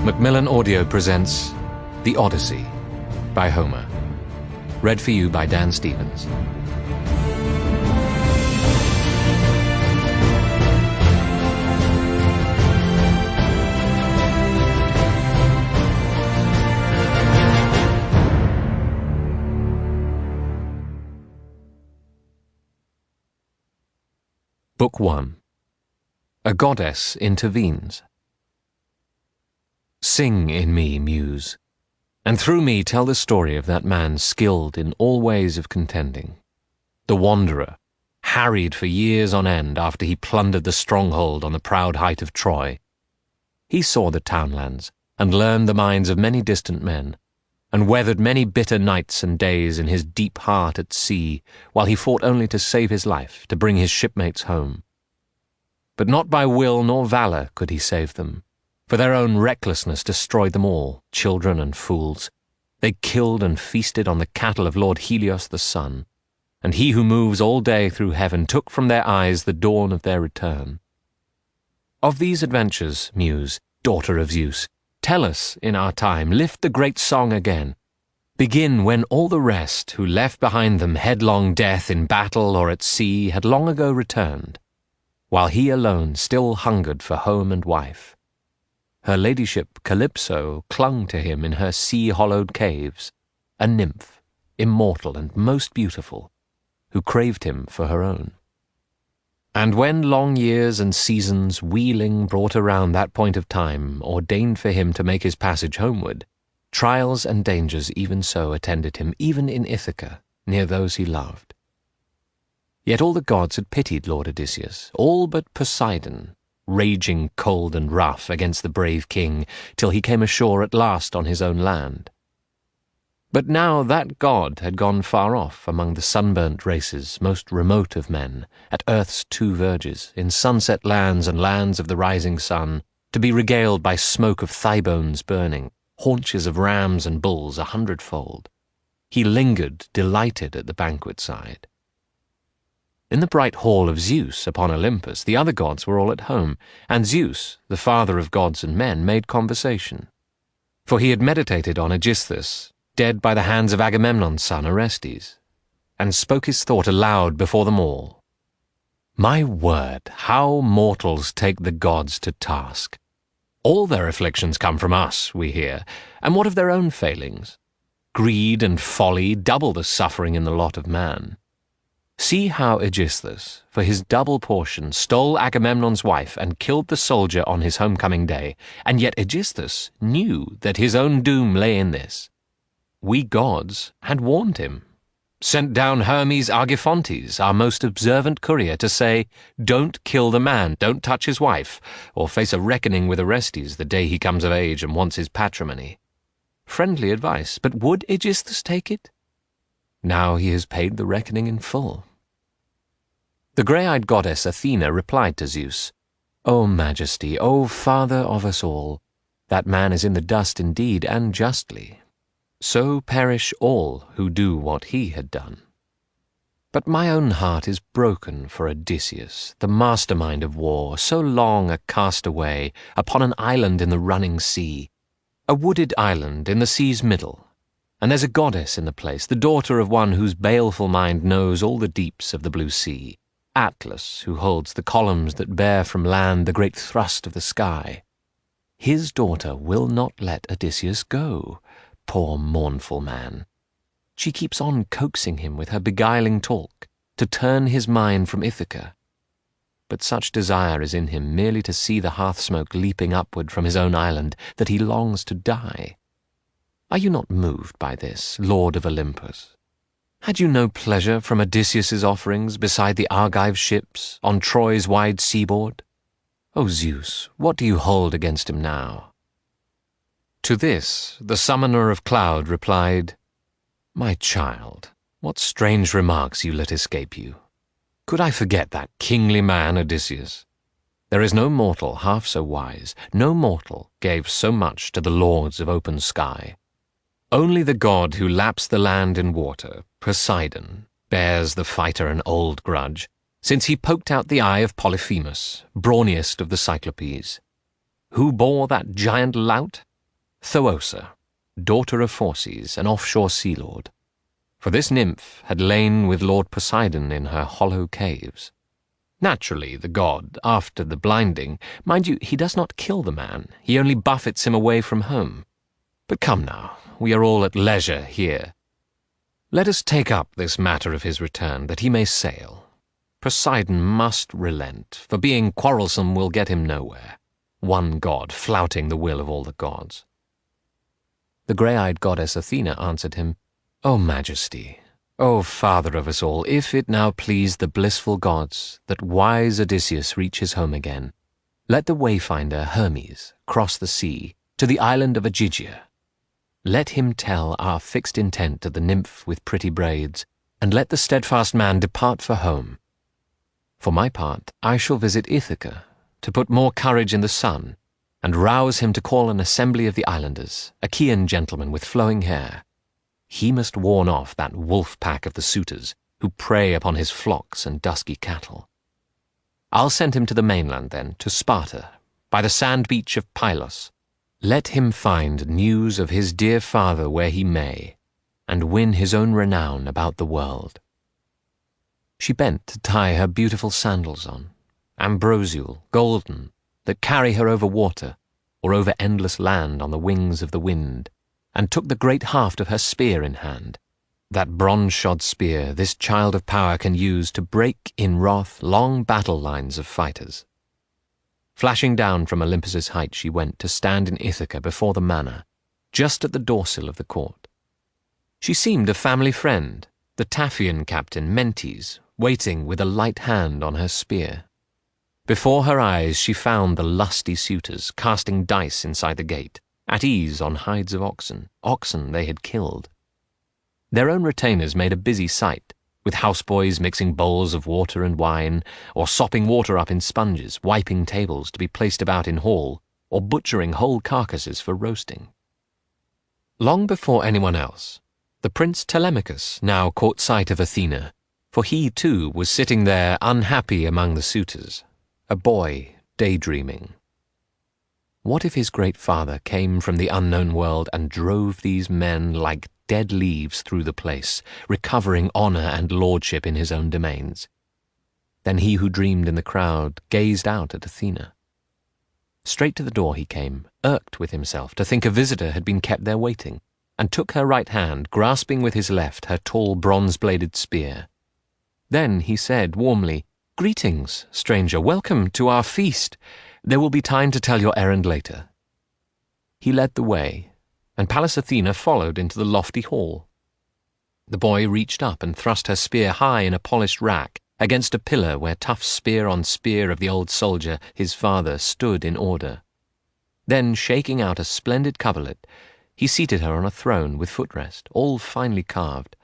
Macmillan Audio presents The Odyssey by Homer. Read for you by Dan Stevens. Book 1. A Goddess Intervenes. Sing in me, Muse, and through me tell the story of that man skilled in all ways of contending, the wanderer, harried for years on end after he plundered the stronghold on the proud height of Troy. He saw the townlands, and learned the minds of many distant men, and weathered many bitter nights and days in his deep heart at sea, while he fought only to save his life, to bring his shipmates home. But not by will nor valor could he save them, for their own recklessness destroyed them all, children and fools. They killed and feasted on the cattle of Lord Helios the sun, and he who moves all day through heaven took from their eyes the dawn of their return. Of these adventures, Muse, daughter of Zeus, tell us in our time, lift the great song again. Begin when all the rest, who left behind them headlong death in battle or at sea, had long ago returned, while he alone still hungered for home and wife. Her ladyship Calypso clung to him in her sea-hollowed caves, a nymph, immortal and most beautiful, who craved him for her own. And when long years and seasons wheeling brought around that point of time, ordained for him to make his passage homeward, trials and dangers even so attended him, even in Ithaca, near those he loved. Yet all the gods had pitied Lord Odysseus, all but Poseidon, raging cold and rough against the brave king, till he came ashore at last on his own land. But now that god had gone far off among the sunburnt races, most remote of men, at earth's two verges, in sunset lands and lands of the rising sun, to be regaled by smoke of thigh bones burning, haunches of rams and bulls 100-fold. He lingered, delighted at the banquet side. In the bright hall of Zeus upon Olympus, the other gods were all at home, and Zeus, the father of gods and men, made conversation. For he had meditated on Aegisthus, dead by the hands of Agamemnon's son Orestes, and spoke his thought aloud before them all. My word, how mortals take the gods to task! All their afflictions come from us, we hear, and what of their own failings? Greed and folly double the suffering in the lot of man. See how Aegisthus, for his double portion, stole Agamemnon's wife and killed the soldier on his homecoming day, and yet Aegisthus knew that his own doom lay in this. We gods had warned him, sent down Hermes Argifontes, our most observant courier, to say, don't kill the man, don't touch his wife, or face a reckoning with Orestes the day he comes of age and wants his patrimony. Friendly advice, but would Aegisthus take it? Now he has paid the reckoning in full. The grey-eyed goddess Athena replied to Zeus, O Majesty, O Father of us all, that man is in the dust indeed, and justly. So perish all who do what he had done. But my own heart is broken for Odysseus, the mastermind of war, so long a castaway upon an island in the running sea, a wooded island in the sea's middle. And there's a goddess in the place, the daughter of one whose baleful mind knows all the deeps of the blue sea, Atlas, who holds the columns that bear from land the great thrust of the sky. His daughter will not let Odysseus go, poor mournful man. She keeps on coaxing him with her beguiling talk, to turn his mind from Ithaca. But such desire is in him merely to see the hearth-smoke leaping upward from his own island, that he longs to die. Are you not moved by this, Lord of Olympus? Had you no pleasure from Odysseus's offerings beside the Argive ships on Troy's wide seaboard? O Zeus, what do you hold against him now? To this the summoner of cloud replied, My child, what strange remarks you let escape you. Could I forget that kingly man Odysseus? There is no mortal half so wise, no mortal gave so much to the lords of open sky. Only the god who laps the land in water, Poseidon, bears the fighter an old grudge, since he poked out the eye of Polyphemus, brawniest of the Cyclopes. Who bore that giant lout? Thoosa, daughter of Phorcys, an offshore sea lord. For this nymph had lain with Lord Poseidon in her hollow caves. Naturally, the god, after the blinding, mind you, he does not kill the man, he only buffets him away from home. But come now, we are all at leisure here. Let us take up this matter of his return, that he may sail. Poseidon must relent, for being quarrelsome will get him nowhere. One god flouting the will of all the gods. The grey-eyed goddess Athena answered him, O Majesty, O Father of us all, if it now please the blissful gods that wise Odysseus reach his home again, let the wayfinder Hermes cross the sea to the island of Ogygia. Let him tell our fixed intent to the nymph with pretty braids, and let the steadfast man depart for home. For my part, I shall visit Ithaca, to put more courage in the sun, and rouse him to call an assembly of the islanders, a Chian gentleman with flowing hair. He must warn off that wolf pack of the suitors, who prey upon his flocks and dusky cattle. I'll send him to the mainland, then, to Sparta, by the sand beach of Pylos. Let him find news of his dear father where he may, and win his own renown about the world. She bent to tie her beautiful sandals on, ambrosial, golden, that carry her over water, or over endless land on the wings of the wind, and took the great haft of her spear in hand. That bronze-shod spear this child of power can use to break in wrath long battle lines of fighters. Flashing down from Olympus's height she went to stand in Ithaca before the manor, just at the doorsill of the court. She seemed a family friend, the Taphian captain Mentes, waiting with a light hand on her spear. Before her eyes she found the lusty suitors casting dice inside the gate, at ease on hides of oxen they had killed. Their own retainers made a busy sight, with houseboys mixing bowls of water and wine, or sopping water up in sponges, wiping tables to be placed about in hall, or butchering whole carcasses for roasting. Long before anyone else, the Prince Telemachus now caught sight of Athena, for he too was sitting there unhappy among the suitors, a boy daydreaming. What if his great father came from the unknown world and drove these men like dead leaves through the place, recovering honor and lordship in his own domains? Then he who dreamed in the crowd gazed out at Athena. Straight to the door he came, irked with himself to think a visitor had been kept there waiting, and took her right hand, grasping with his left her tall bronze-bladed spear. Then he said warmly, Greetings, stranger, welcome to our feast. There will be time to tell your errand later. He led the way, and Pallas Athena followed into the lofty hall. The boy reached up and thrust her spear high in a polished rack against a pillar where tough spear on spear of the old soldier, his father, stood in order. Then, shaking out a splendid coverlet, he seated her on a throne with footrest, all finely carved,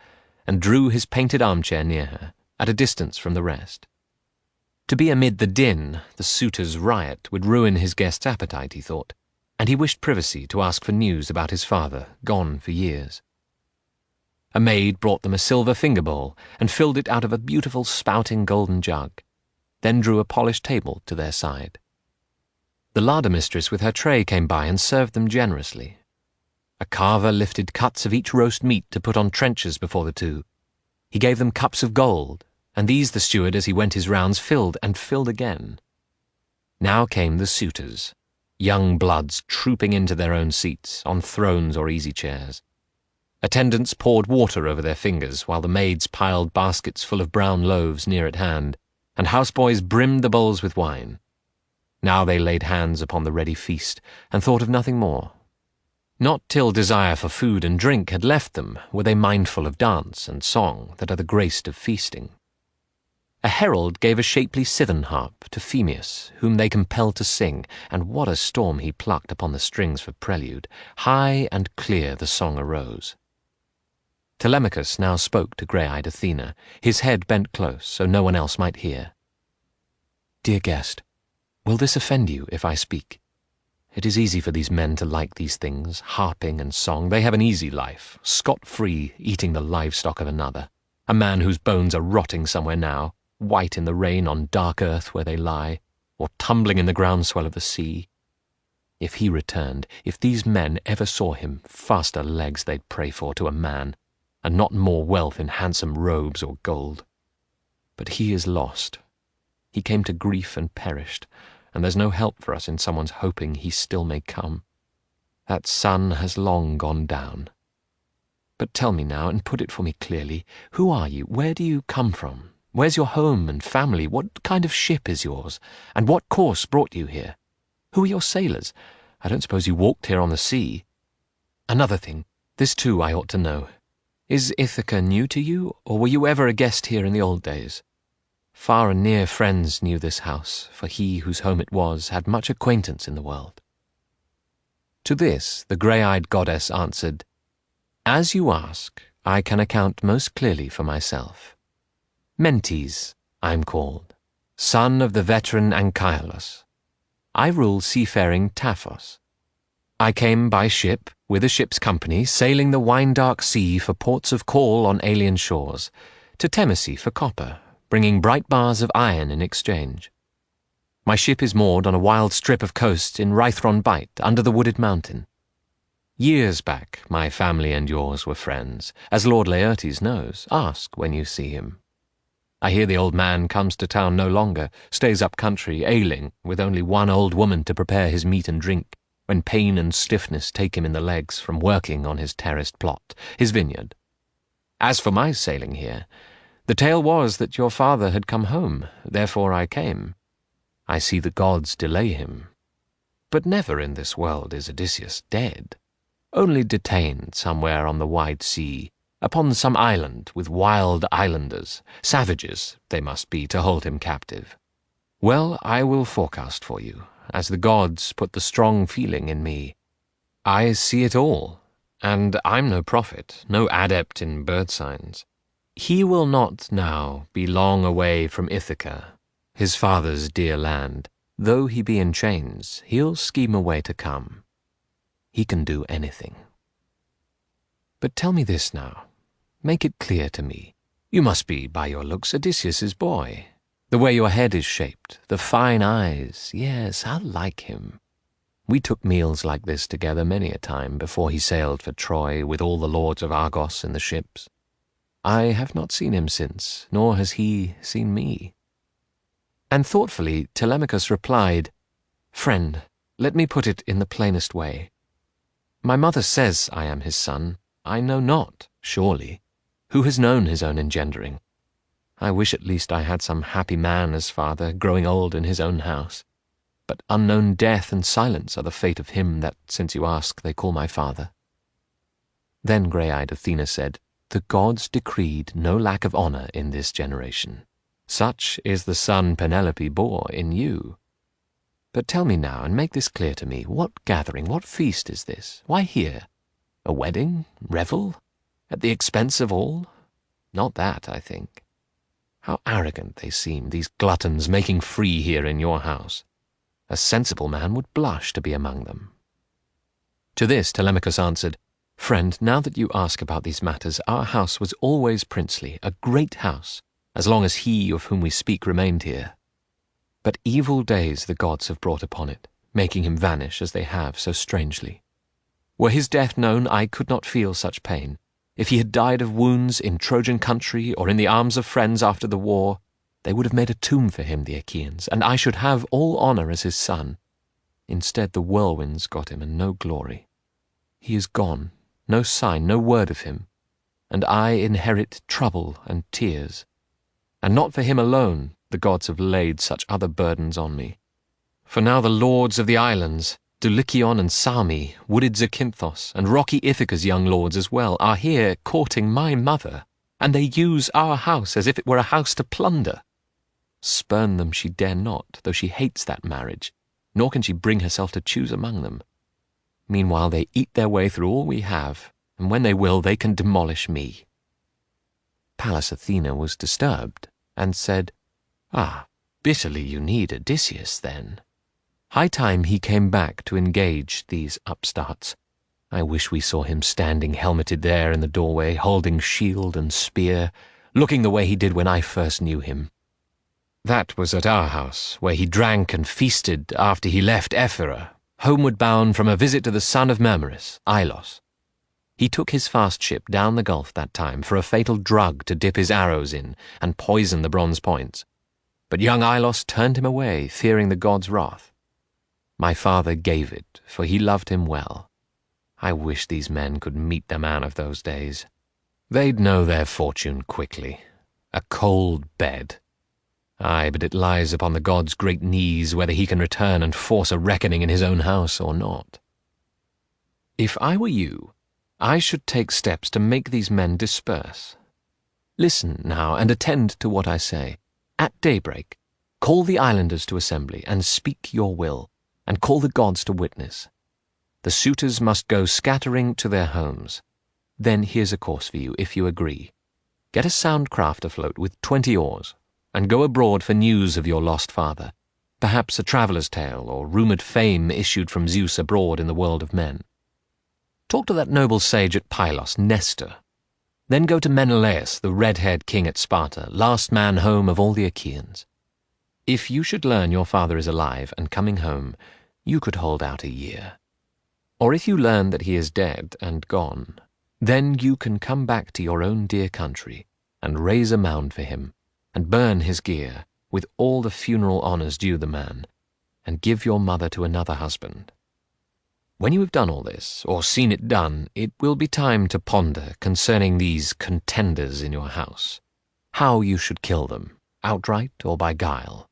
and drew his painted armchair near her, at a distance from the rest. To be amid the din, the suitors' riot, would ruin his guest's appetite, he thought, and he wished privacy to ask for news about his father, gone for years. A maid brought them a silver finger bowl and filled it out of a beautiful spouting golden jug, then drew a polished table to their side. The larder mistress with her tray came by and served them generously. A carver lifted cuts of each roast meat to put on trenchers before the two. He gave them cups of gold, and these the steward, as he went his rounds, filled and filled again. Now came the suitors, young bloods trooping into their own seats, on thrones or easy chairs. Attendants poured water over their fingers, while the maids piled baskets full of brown loaves near at hand, and houseboys brimmed the bowls with wine. Now they laid hands upon the ready feast, and thought of nothing more. Not till desire for food and drink had left them were they mindful of dance and song that are the grace of feasting. A herald gave a shapely cithern harp to Phemius, whom they compelled to sing, and what a storm he plucked upon the strings for prelude. High and clear the song arose. Telemachus now spoke to grey-eyed Athena, his head bent close so no one else might hear. Dear guest, will this offend you if I speak? It is easy for these men to like these things, harping and song. They have an easy life, scot-free, eating the livestock of another. A man whose bones are rotting somewhere now, white in the rain on dark earth where they lie, or tumbling in the groundswell of the sea. If he returned, if these men ever saw him, faster legs they'd pray for to a man, and not more wealth in handsome robes or gold. But he is lost. He came to grief and perished, and there's no help for us in someone's hoping he still may come. That sun has long gone down. But tell me now, and put it for me clearly, who are you? Where do you come from? Where's your home and family? What kind of ship is yours? And what course brought you here? Who are your sailors? I don't suppose you walked here on the sea. Another thing, this too I ought to know. Is Ithaca new to you, or were you ever a guest here in the old days? Far and near friends knew this house, for he whose home it was had much acquaintance in the world. To this the grey-eyed goddess answered, As you ask, I can account most clearly for myself. Mentes, I'm called, son of the veteran Anchialus. I rule seafaring Taphos. I came by ship, with a ship's company, sailing the wine-dark sea for ports of call on alien shores, to Temesy for copper, bringing bright bars of iron in exchange. My ship is moored on a wild strip of coast in Rhythron Bight, under the wooded mountain. Years back, my family and yours were friends, as Lord Laertes knows. Ask when you see him. I hear the old man comes to town no longer, stays up country, ailing, with only one old woman to prepare his meat and drink, when pain and stiffness take him in the legs from working on his terraced plot, his vineyard. As for my sailing here, the tale was that your father had come home, therefore I came. I see the gods delay him. But never in this world is Odysseus dead, only detained somewhere on the wide sea, upon some island with wild islanders, savages they must be to hold him captive. Well, I will forecast for you, as the gods put the strong feeling in me. I see it all, and I'm no prophet, no adept in bird signs. He will not now be long away from Ithaca, his father's dear land. Though he be in chains, he'll scheme a way to come. He can do anything. But tell me this now. Make it clear to me. You must be, by your looks, Odysseus's boy. The way your head is shaped, the fine eyes, yes, how like him. We took meals like this together many a time before he sailed for Troy with all the lords of Argos in the ships. I have not seen him since, nor has he seen me. And thoughtfully Telemachus replied, Friend, let me put it in the plainest way. My mother says I am his son. I know not, surely. Who has known his own engendering? I wish at least I had some happy man as father, growing old in his own house. But unknown death and silence are the fate of him that, since you ask, they call my father. Then grey-eyed Athena said, The gods decreed no lack of honour in this generation. Such is the son Penelope bore in you. But tell me now, and make this clear to me, what gathering, what feast is this? Why here? A wedding? Revel? At the expense of all? Not that, I think. How arrogant they seem, these gluttons making free here in your house. A sensible man would blush to be among them. To this Telemachus answered, Friend, now that you ask about these matters, our house was always princely, a great house, as long as he of whom we speak remained here. But evil days the gods have brought upon it, making him vanish as they have so strangely. Were his death known, I could not feel such pain. If he had died of wounds in Trojan country or in the arms of friends after the war, they would have made a tomb for him, the Achaeans, and I should have all honour as his son. Instead the whirlwinds got him, and no glory. He is gone, no sign, no word of him, and I inherit trouble and tears. And not for him alone the gods have laid such other burdens on me. For now the lords of the islands, Dulichion and Sami, wooded Zakynthos, and rocky Ithaca's young lords as well, are here courting my mother, and they use our house as if it were a house to plunder. Spurn them she dare not, though she hates that marriage, nor can she bring herself to choose among them. Meanwhile they eat their way through all we have, and when they will they can demolish me. Pallas Athena was disturbed, and said, Ah, bitterly you need Odysseus, then. High time he came back to engage these upstarts. I wish we saw him standing helmeted there in the doorway, holding shield and spear, looking the way he did when I first knew him. That was at our house, where he drank and feasted after he left Ephyra, homeward bound from a visit to the son of Mermerus, Ilos. He took his fast ship down the gulf that time for a fatal drug to dip his arrows in and poison the bronze points. But young Ilos turned him away, fearing the god's wrath. My father gave it, for he loved him well. I wish these men could meet the man of those days. They'd know their fortune quickly. A cold bed. Aye, but it lies upon the god's great knees whether he can return and force a reckoning in his own house or not. If I were you, I should take steps to make these men disperse. Listen now and attend to what I say. At daybreak, call the islanders to assembly and speak your will, and call the gods to witness. The suitors must go scattering to their homes. Then here's a course for you, if you agree. Get a sound craft afloat with 20 oars, and go abroad for news of your lost father, perhaps a traveller's tale or rumoured fame issued from Zeus abroad in the world of men. Talk to that noble sage at Pylos, Nestor. Then go to Menelaus, the red-haired king at Sparta, last man home of all the Achaeans. If you should learn your father is alive and coming home, you could hold out a year. Or if you learn that he is dead and gone, then you can come back to your own dear country and raise a mound for him, and burn his gear with all the funeral honours due the man, and give your mother to another husband. When you have done all this, or seen it done, it will be time to ponder concerning these contenders in your house, how you should kill them, outright or by guile.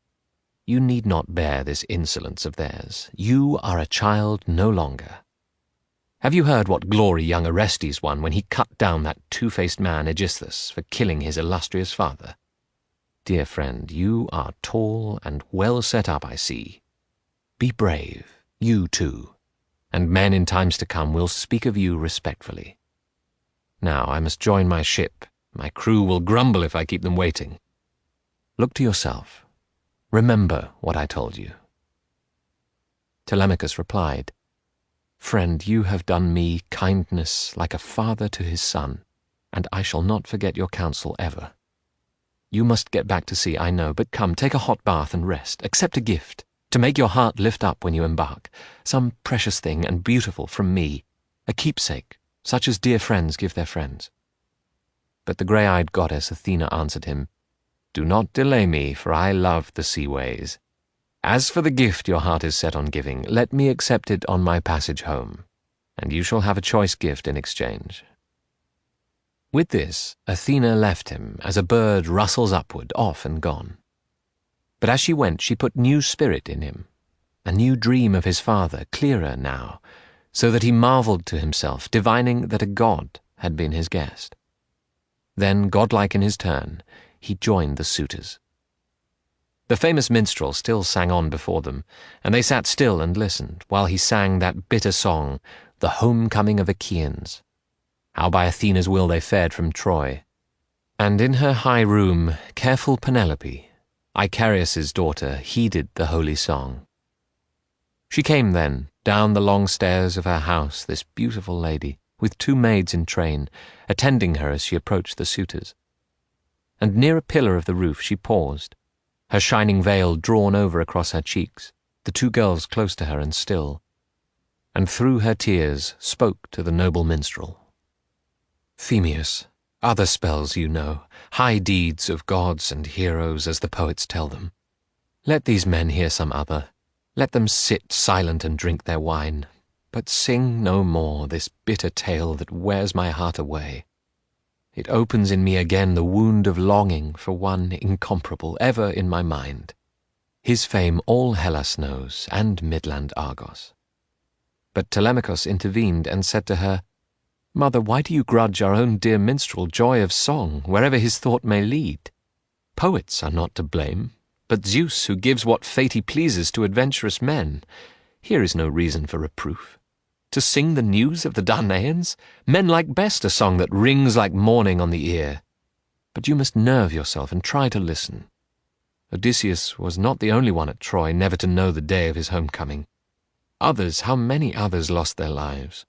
You need not bear this insolence of theirs. You are a child no longer. Have you heard what glory young Orestes won when he cut down that two-faced man Aegisthus for killing his illustrious father? Dear friend, you are tall and well set up, I see. Be brave, you too, and men in times to come will speak of you respectfully. Now I must join my ship. My crew will grumble if I keep them waiting. Look to yourself. Remember what I told you. Telemachus replied, Friend, you have done me kindness like a father to his son, and I shall not forget your counsel ever. You must get back to sea, I know, but come, take a hot bath and rest. Accept a gift, to make your heart lift up when you embark, some precious thing and beautiful from me, a keepsake, such as dear friends give their friends. But the grey-eyed goddess Athena answered him, Do not delay me, for I love the sea ways. As for the gift your heart is set on giving, let me accept it on my passage home, and you shall have a choice gift in exchange. With this, Athena left him, as a bird rustles upward, off and gone. But as she went, she put new spirit in him, a new dream of his father, clearer now, so that he marvelled to himself, divining that a god had been his guest. Then, godlike in his turn, he joined the suitors. The famous minstrel still sang on before them, and they sat still and listened, while he sang that bitter song, the homecoming of Achaeans, how by Athena's will they fared from Troy. And in her high room, careful Penelope, Icarius's daughter, heeded the holy song. She came then, down the long stairs of her house, this beautiful lady, with 2 maids in train, attending her as she approached the suitors. And near a pillar of the roof she paused, her shining veil drawn over across her cheeks, the 2 girls close to her and still, and through her tears spoke to the noble minstrel. Phemius, other spells you know, high deeds of gods and heroes as the poets tell them. Let these men hear some other. Let them sit silent and drink their wine, but sing no more this bitter tale that wears my heart away. It opens in me again the wound of longing for one incomparable ever in my mind. His fame all Hellas knows, and midland Argos. But Telemachus intervened and said to her, Mother, why do you grudge our own dear minstrel joy of song, wherever his thought may lead? Poets are not to blame, but Zeus, who gives what fate he pleases to adventurous men. Here is no reason for reproof. To sing the news of the Danaans? Men like best a song that rings like morning on the ear. But you must nerve yourself and try to listen. Odysseus was not the only one at Troy never to know the day of his homecoming. Others, how many others lost their lives?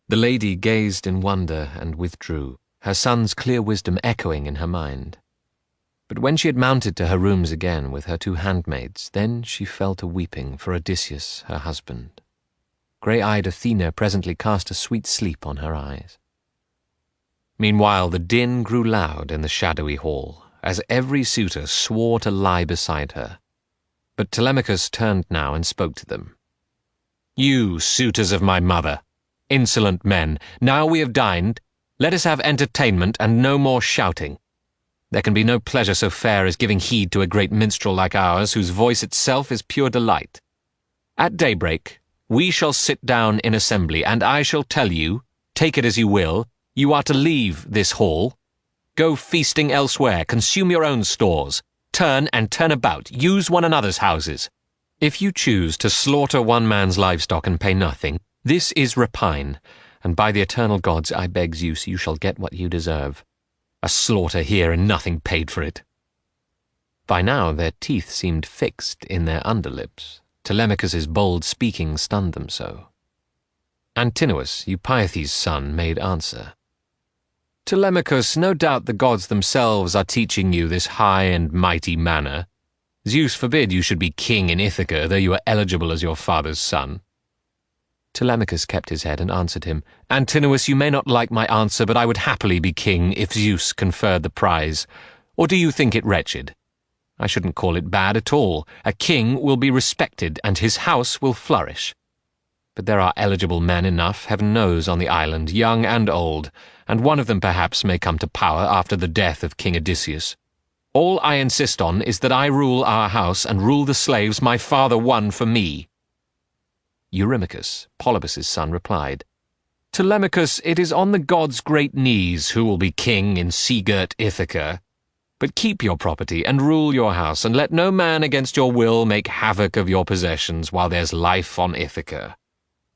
The lady gazed in wonder and withdrew, her son's clear wisdom echoing in her mind. But when she had mounted to her rooms again with her 2 handmaids, then she fell to weeping for Odysseus, her husband. Grey-eyed Athena presently cast a sweet sleep on her eyes. Meanwhile the din grew loud in the shadowy hall, as every suitor swore to lie beside her. But Telemachus turned now and spoke to them. "You, suitors of my mother, insolent men, now we have dined, let us have entertainment and no more shouting. There can be no pleasure so fair as giving heed to a great minstrel like ours, whose voice itself is pure delight. At daybreak we shall sit down in assembly, and I shall tell you, take it as you will, you are to leave this hall. Go feasting elsewhere, consume your own stores, turn and turn about, use one another's houses. If you choose to slaughter one man's livestock and pay nothing, this is rapine, and by the eternal gods I beg Zeus you shall get what you deserve. A slaughter here and nothing paid for it." By now their teeth seemed fixed in their underlips. Telemachus's bold speaking stunned them so. Antinous, Eupeithes' son, made answer. "Telemachus, no doubt the gods themselves are teaching you this high and mighty manner. Zeus forbid you should be king in Ithaca, though you are eligible as your father's son." Telemachus kept his head and answered him, "Antinous, you may not like my answer, but I would happily be king if Zeus conferred the prize. Or do you think it wretched? I shouldn't call it bad at all. A king will be respected, and his house will flourish. But there are eligible men enough, heaven knows, on the island, young and old, and one of them perhaps may come to power after the death of King Odysseus. All I insist on is that I rule our house and rule the slaves my father won for me." Eurymachus, Polybus's son, replied, "Telemachus, it is on the gods' great knees who will be king in sea-girt Ithaca. But keep your property and rule your house, and let no man against your will make havoc of your possessions while there's life on Ithaca.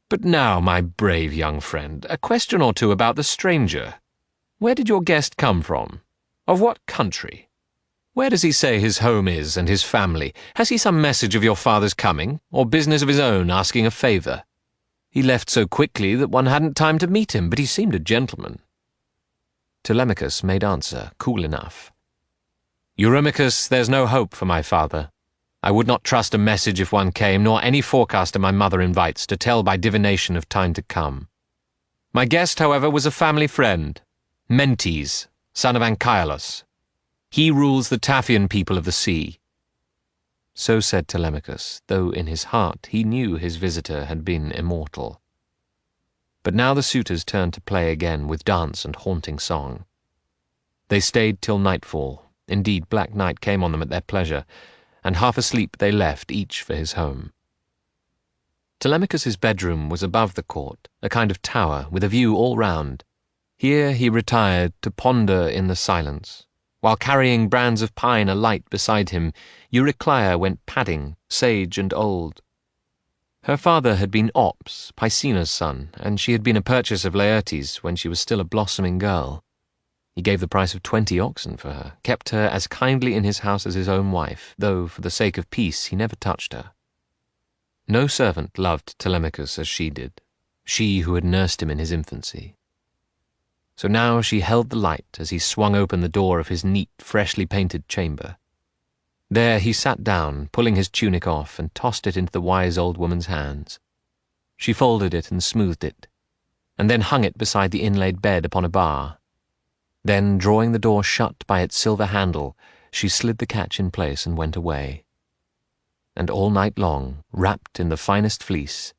But now, my brave young friend, a question or two about the stranger. Where did your guest come from? Of what country? Where does he say his home is and his family? Has he some message of your father's coming, or business of his own asking a favour? He left so quickly that one hadn't time to meet him, but he seemed a gentleman." Telemachus made answer, cool enough. "Eurymachus, there's no hope for my father. I would not trust a message if one came, nor any forecaster my mother invites to tell by divination of time to come. My guest, however, was a family friend, Mentes, son of Anchialus. He rules the Taphian people of the sea." So said Telemachus, though in his heart he knew his visitor had been immortal. But now the suitors turned to play again with dance and haunting song. They stayed till nightfall. Indeed, black night came on them at their pleasure, and half asleep they left, each for his home. Telemachus's bedroom was above the court, a kind of tower with a view all round. Here he retired to ponder in the silence. While carrying brands of pine alight beside him, Eurycleia went padding, sage and old. Her father had been Ops, Picena's son, and she had been a purchase of Laertes when she was still a blossoming girl. He gave the price of 20 oxen for her, kept her as kindly in his house as his own wife, though for the sake of peace he never touched her. No servant loved Telemachus as she did, she who had nursed him in his infancy. So now she held the light as he swung open the door of his neat, freshly painted chamber. There he sat down, pulling his tunic off, and tossed it into the wise old woman's hands. She folded it and smoothed it, and then hung it beside the inlaid bed upon a bar. Then, drawing the door shut by its silver handle, she slid the catch in place and went away. And all night long, wrapped in the finest fleece,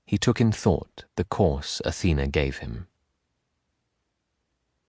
he took in thought the course Athena gave him.